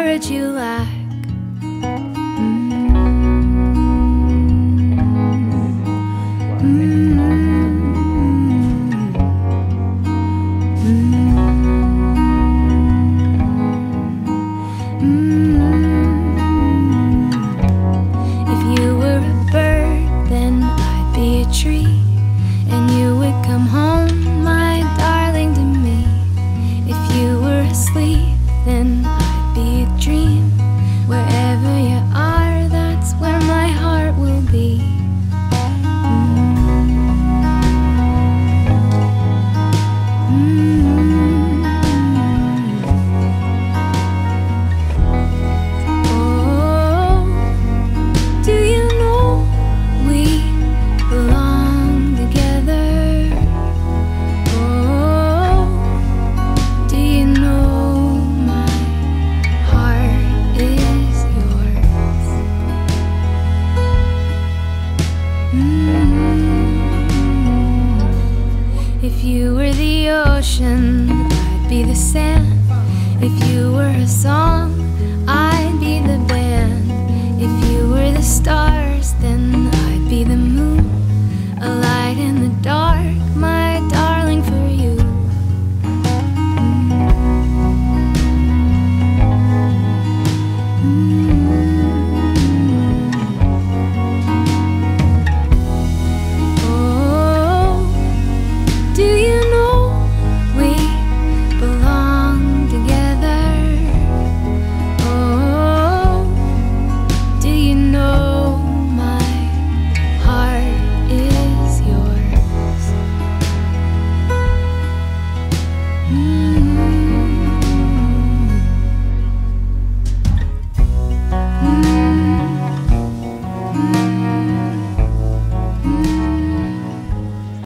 courage you lack. If you were a bird, then I'd be a tree, and you would come home, my darling, to me. If you were asleep, then I'd be a dream. Wherever you are, that's where my heart will be. Oh, do you know we belong together? Oh, do you know my heart is yours? If you were the ocean, I'd be the sand. If you were a song,